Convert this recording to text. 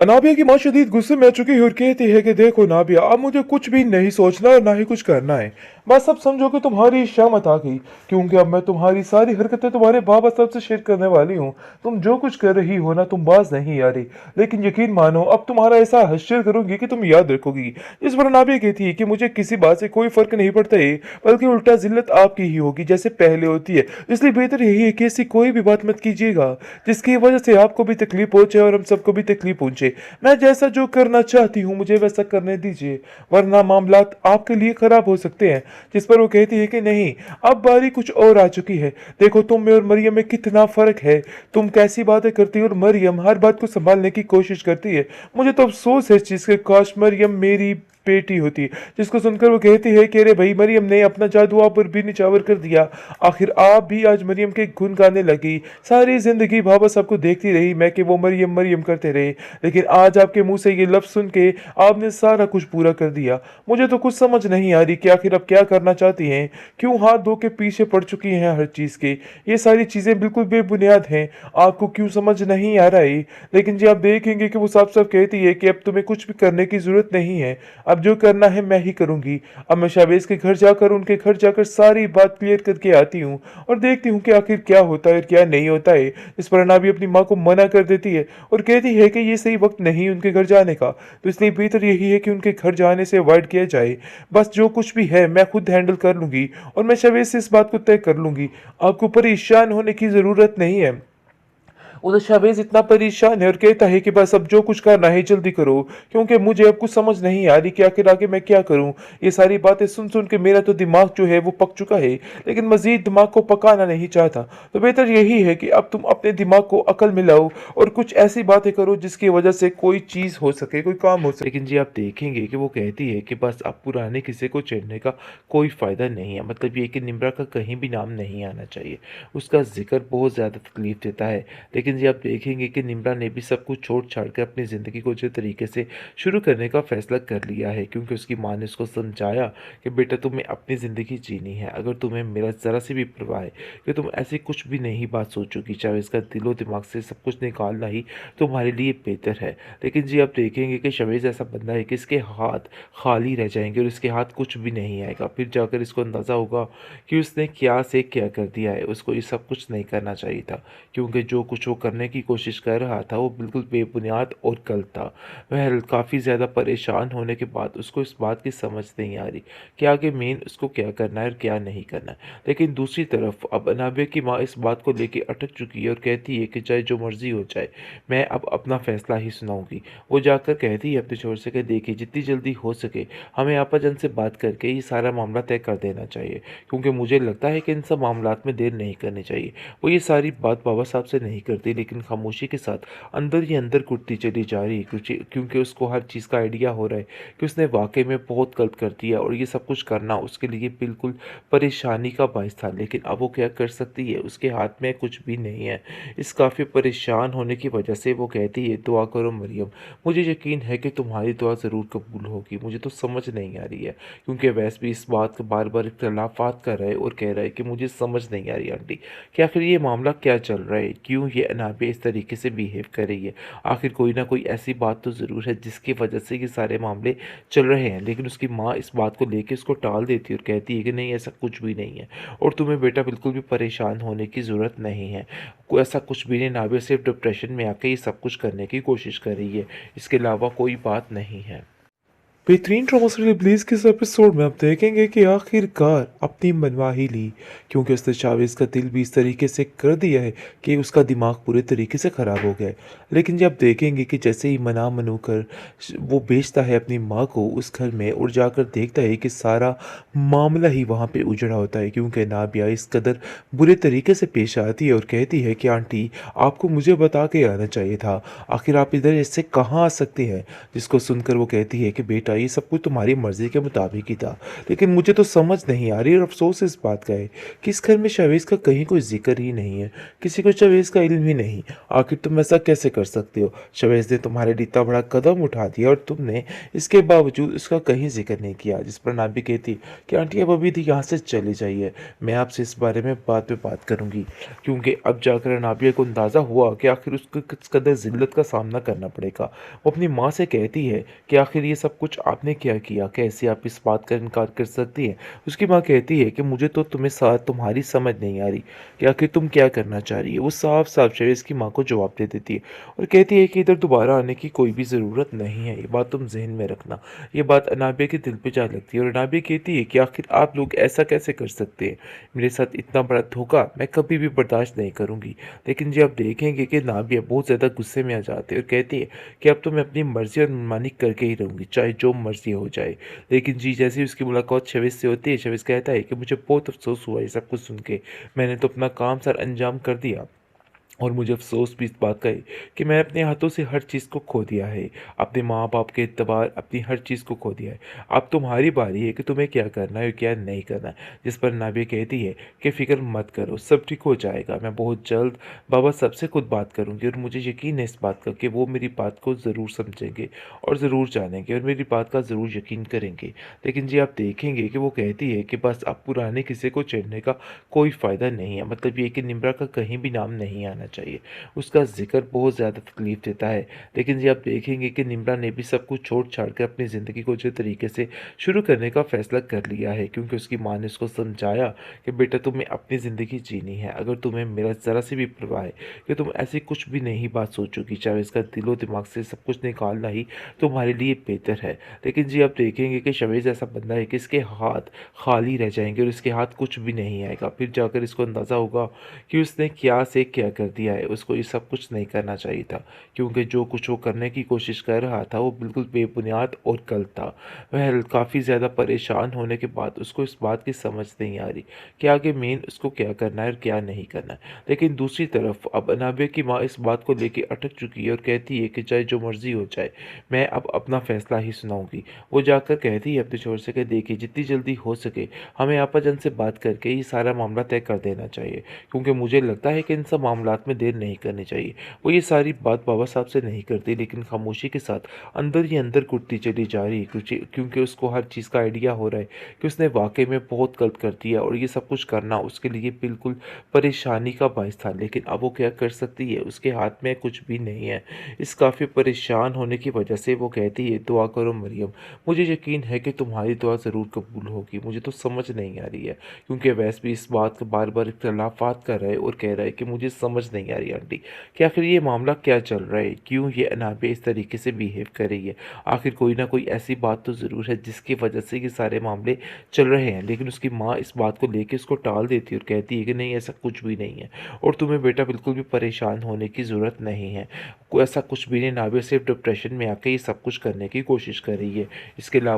नाबिया की माँ शदीद गुस्से में आ चुकी है और कहती है कि देखो नाबिया, अब मुझे कुछ भी नहीं सोचना और ना ही कुछ करना है। बस अब समझो कि तुम्हारी शामत आ गई, क्योंकि अब मैं तुम्हारी सारी हरकतें तुम्हारे बाबा साहब से शेयर करने वाली हूँ। तुम जो कुछ कर रही हो ना, तुम बाज नहीं आ रही, लेकिन यकीन मानो अब तुम्हारा ऐसा हश्र करूंगी कि तुम याद रखोगी। इस पर नाबिया कहती है कि मुझे किसी बात से कोई फर्क नहीं पड़ता है, बल्कि उल्टा जिल्लत आपकी ही होगी जैसे पहले होती है। इसलिए बेहतर यही है कि ऐसी कोई भी बात मत कीजिएगा जिसकी वजह से आपको भी तकलीफ पहुंचे और हम सबको भी तकलीफ पहुंचे। मैं जैसा जो करना चाहती हूँ मुझे वैसा करने दीजिए, वरना मामलात आपके लिए खराब हो सकते हैं। जिस पर वो कहती है कि नहीं, अब बारी कुछ और आ चुकी है। देखो तुम में और मरियम में कितना फर्क है। तुम कैसी बातें करती हो और मरियम हर बात को संभालने की कोशिश करती है। मुझे तो अफसोस है इस चीज के, काश मरियम मेरी बेटी होती। जिसको सुनकर वो कहती है कि अरे भाई, मरियम ने अपना जादू आप पर भी निछावर कर दिया। आखिर आप भी आज मरियम के गुण गाने लगी। सारी जिंदगी बाबा सबको देखती रही मैं कि वो मरियम मरियम करते रहे, लेकिन आज आपके मुंह से ये लफ्ज सुन के आपने सारा कुछ पूरा कर दिया। मुझे तो कुछ समझ नहीं आ रही कि आखिर अब क्या करना चाहती हैं, क्यों हाथ धो के पीछे पड़ चुकी हैं हर चीज के। ये सारी चीजें बिल्कुल बेबुनियाद हैं, आपको क्यों समझ नहीं आ रहा है। लेकिन जी आप देखेंगे कि वो साफ साफ कहती है कि अब तुम्हें कुछ भी करने की जरूरत नहीं है, अब जो करना है मैं ही करूंगी। अब मैं शाहवेज के घर जाकर उनके घर जाकर सारी बात क्लियर करके आती हूँ और देखती हूँ कि आखिर क्या होता है और क्या नहीं होता है। इस पर अनाबी अपनी माँ को मना कर देती है और कहती है कि ये सही वक्त नहीं उनके घर जाने का, तो इसलिए बेहतर यही है कि उनके घर जाने से अवॉइड किया जाए। बस जो कुछ भी है मैं खुद हैंडल कर लूंगी और मैं शाहवेज से इस बात को तय कर लूंगी। आपको परेशान होने की जरूरत नहीं है। उधर शाहवेज इतना परेशान है और कहता है कि बस अब जो कुछ करना है जल्दी करो, क्योंकि मुझे अब कुछ समझ नहीं आ रही कि आखिर आगे मैं क्या करूं। ये सारी बातें सुन सुन के मेरा तो दिमाग जो है वो पक चुका है, लेकिन मजीद दिमाग को पकाना नहीं चाहता। तो बेहतर यही है कि अब तुम अपने दिमाग को अकल में लाओ और कुछ ऐसी बातें करो जिसकी वजह से कोई चीज़ हो सके, कोई काम हो सके। लेकिन जी आप देखेंगे कि वो कहती है कि बस अब पुराने किस्से को छेड़ने का कोई फ़ायदा नहीं है। मतलब ये कि निम्रा का कहीं भी नाम नहीं आना चाहिए, उसका जिक्र बहुत ज़्यादा तकलीफ देता है। लेकिन जी आप देखेंगे कि निम्रा ने भी सब कुछ छोड़ छाड़ कर अपनी ज़िंदगी को जो तरीके से शुरू करने का फैसला कर लिया है, क्योंकि उसकी माँ ने उसको समझाया कि बेटा तुम्हें अपनी ज़िंदगी जीनी है, अगर तुम्हें मेरा ज़रा सी भी परवाह है कि तुम ऐसी कुछ भी नहीं बात सोचोगी, चाहे इसका दिलो दिमाग से सब कुछ निकालना ही तुम्हारे लिए बेहतर है। लेकिन जी आप देखेंगे कि शवेज़ ऐसा बंदा है कि इसके हाथ खाली रह जाएंगे और इसके हाथ कुछ भी नहीं आएगा। फिर जाकर इसको अंदाज़ा होगा कि उसने क्या से क्या कर दिया है, उसको ये सब कुछ नहीं करना चाहिए था, क्योंकि जो कुछ वो करने की कोशिश कर रहा था वो बिल्कुल बेबुनियाद और गलत था। वह काफ़ी ज़्यादा परेशान होने के बाद उसको इस बात की समझ नहीं आ रही कि आगे मेन उसको क्या करना है और क्या नहीं करना है। लेकिन दूसरी तरफ अब अनाबिया की माँ इस बात को लेके अटक चुकी है और कहती है कि चाहे जो मर्जी हो जाए, मैं अब अपना फैसला ही सुनाऊंगी। वो जाकर कहती है अपने छोर से कि देखिए जितनी जल्दी हो सके हमें आपाजन से बात करके ये सारा मामला तय कर देना चाहिए, क्योंकि मुझे लगता है कि इन सब मामलात में देर नहीं करनी चाहिए। वो ये सारी बात बाबा साहब से नहीं करती, लेकिन खामोशी के साथ अंदर ही अंदर कुटती चली जा रही है, क्योंकि उसको हर चीज़ का आइडिया हो रहा है कि उसने वाकई में बहुत गलत कर दिया और ये सब कुछ करना उसके लिए बिल्कुल परेशानी का बायस था। लेकिन अब वो क्या कर सकती है, उसके हाथ में कुछ भी नहीं है। इस काफ़ी परेशान होने की वजह से वो कहती है दुआ करो मरियम, मुझे यकीन है कि तुम्हारी दुआ ज़रूर कबूल होगी। मुझे तो समझ नहीं आ रही है, क्योंकि वैसे भी इस बात का बार बार इख्तलाफात कर रहा है और कह रहा है कि मुझे समझ नहीं आ रही आंटी कि आखिर ये मामला क्या चल रहा है, क्यों ये अनाबिया इस तरीके से बिहेव कर रही है। आखिर कोई ना कोई ऐसी बात तो ज़रूर है जिसकी वजह से ये सारे मामले चल रहे हैं। लेकिन उसकी माँ इस बात को लेके उसको टाल देती है और कहती है कि नहीं ऐसा कुछ भी नहीं है और तुम्हें बेटा बिल्कुल भी परेशान होने की ज़रूरत नहीं है। कोई ऐसा कुछ भी नहीं, नाबिया सिर्फ डिप्रेशन में आके ये सब कुछ करने की कोशिश कर रही है, इसके अलावा कोई बात नहीं है। बेहतरीन ड्रामा सीरियल ब्लेज के इस एपिसोड में आप देखेंगे कि आखिरकार अपनी मनवा ही ली, क्योंकि उसने शावेज का दिल भी इस तरीके से कर दिया है कि उसका दिमाग पूरे तरीके से ख़राब हो गया है। लेकिन जब देखेंगे कि जैसे ही मना मनू कर वो बेचता है अपनी माँ को उस घर में और जाकर देखता है कि सारा मामला ही वहाँ पे उजड़ा होता है, क्योंकि नाबिया इस कदर बुरे तरीके से पेश आती है और कहती है कि आंटी आपको मुझे बता के आना चाहिए था, आखिर आप इधर इससे कहाँ आ सकते हैं। जिसको सुनकर वो कहती है कि बेटा ये सब कुछ तुम्हारी मर्ज़ी के मुताबिक ही था। लेकिन मुझे तो समझ नहीं आ रही और अफ़सोस इस बात का है कि इस घर में शहवेज़ का कहीं कोई ज़िक्र ही नहीं है। किसी को शहवेज़ का इल्म ही नहीं। आखिर तुम ऐसा कैसे कर सकते हो? शहवेज़ ने तुम्हारे लिए इतना बड़ा कदम उठा दिया और तुमने इसके बावजूद उसका कहीं ज़िक्र नहीं किया। जिस पर नाबी कहती कि आंटी अब अभी यहाँ से चली जाइए। मैं आपसे इस बारे में बाद में बात करूँगी। क्योंकि अब जाकर नाबिया को अंदाज़ा हुआ कि आखिर उसको किस कदर ज़िल्लत का सामना करना पड़ेगा। वो अपनी माँ से कहती है कि आखिर ये सब कुछ आपने क्या किया? कैसे आप इस बात का इनकार कर सकती हैं? उसकी माँ कहती है कि मुझे तो तुम्हारी समझ नहीं आ रही कि आखिर तुम क्या करना चाह रही है। वो साफ-साफ शहवेज़ की माँ को जवाब दे देती है और कहती है कि इधर दोबारा आने की कोई भी ज़रूरत नहीं है। ये बात तुम ज़हन में रखना। ये बात अनाबिया के दिल पे जा लगती है और अनाबिया कहती है कि आखिर आप लोग ऐसा कैसे कर सकते हैं? मेरे साथ इतना बड़ा धोखा मैं कभी भी बर्दाश्त नहीं करूँगी। लेकिन जी आप देखेंगे कि नाबिया बहुत ज़्यादा गुस्से में आ जाती है और कहती है कि अब तो मैं अपनी मर्ज़ी और मनमानी करके ही रहूँगी, चाहे जो मर्ज़ी हो जाए। लेकिन जी जैसे ही उसकी मुलाकात शहवेज़ से होती है, शहवेज़ कहता है कि मुझे बहुत अफ़सोस हुआ ये सब कुछ सुन के। मैंने तो अपना काम सर अंजाम कर दिया। और मुझे अफ़सोस भी इस बात का है कि मैं अपने हाथों से हर चीज़ को खो दिया है। अपने माँ-बाप के एतबार, अपनी हर चीज़ को खो दिया है। अब तुम्हारी बारी है कि तुम्हें क्या करना है और क्या नहीं करना है। जिस पर नाबिया कहती है कि फ़िक्र मत करो, सब ठीक हो जाएगा। मैं बहुत जल्द बाबा साहब से खुद बात करूँगी और मुझे यकीन है इस बात का कि वो मेरी बात को ज़रूर समझेंगे और ज़रूर जानेंगे और मेरी बात का ज़रूर यकीन करेंगे। लेकिन जी आप देखेंगे कि वो कहती है कि बस अब पुराने किस्से को छेड़ने का कोई फ़ायदा नहीं है। मतलब ये कि निम्रा का कहीं भी नाम नहीं आना चाहिए। उसका ज़िक्र बहुत ज़्यादा तकलीफ़ देता है। लेकिन जी आप देखेंगे कि निम्रा ने भी सब कुछ छोड़-छाड़ कर अपनी ज़िंदगी को अच्छे तरीके से शुरू करने का फ़ैसला कर लिया है क्योंकि उसकी माँ ने उसको समझाया कि बेटा तुम्हें अपनी ज़िंदगी जीनी है। अगर तुम्हें मेरा ज़रा-सी भी परवाह है कि तुम ऐसी कुछ भी नहीं बात सोचोगी, चाहे इसका दिलो-दिमाग से सब कुछ निकालना ही तुम्हारे लिए बेहतर है। लेकिन जी आप देखेंगे कि शहवेज़ ऐसा बंदा है कि इसके हाथ खाली रह जाएँगे और इसके हाथ कुछ भी नहीं आएगा। फिर जाकर इसको अंदाज़ा होगा कि उसने क्या से क्या कर दिया है। उसको ये सब कुछ नहीं करना चाहिए था क्योंकि जो कुछ वो करने की कोशिश कर रहा था वो बिल्कुल बेबुनियाद और गलत था। वह काफ़ी ज़्यादा परेशान होने के बाद उसको इस बात की समझ नहीं आ रही कि आगे मेन उसको क्या करना है और क्या नहीं करना है। लेकिन दूसरी तरफ अब अनाबिया की माँ इस बात को लेके अटक चुकी है और कहती है कि चाहे जो मर्ज़ी हो जाए, मैं अब अपना फ़ैसला ही सुनाऊँगी। वो जाकर कहती है अपने शोहर से कि देखिए जितनी जल्दी हो सके हमें आपाजन से बात करके ये सारा मामला तय कर देना चाहिए क्योंकि मुझे लगता है कि इन सब मामलात में देर नहीं करनी चाहिए। वो ये सारी बात बाबा साहब से नहीं करती लेकिन खामोशी के साथ अंदर ही अंदर घुटती चली जा रही है क्योंकि उसको हर चीज़ का आइडिया हो रहा है कि उसने वाक़ई में बहुत गलत कर दिया और ये सब कुछ करना उसके लिए बिल्कुल परेशानी का बायस था। लेकिन अब वो क्या कर सकती है? उसके हाथ में कुछ भी नहीं है। इस काफ़ी परेशान होने की वजह से वो कहती है दुआ करो मरियम, मुझे यकीन है कि तुम्हारी दुआ ज़रूर कबूल होगी। मुझे तो समझ नहीं आ रही है क्योंकि वैसे भी इस बात का बार-बार इख्तिलाफ़ात कर रहा है और कह रहा है कि मुझे समझ नहीं आ रही आंटी कि आखिर ये मामला क्या चल रहा है? क्यों ये अनाबिया इस तरीके से बिहेव कर रही है? आखिर कोई ना कोई ऐसी बात तो ज़रूर है जिसकी वजह से ये सारे मामले चल रहे हैं। लेकिन उसकी माँ इस बात को लेके उसको टाल देती है और कहती है कि नहीं ऐसा कुछ भी नहीं है और तुम्हें बेटा बिल्कुल भी परेशान होने की ज़रूरत नहीं है। कोई ऐसा कुछ भी नहीं, नाबिया सिर्फ़ डिप्रेशन में आके ये सब कुछ करने की कोशिश कर रही है। इसके अलावा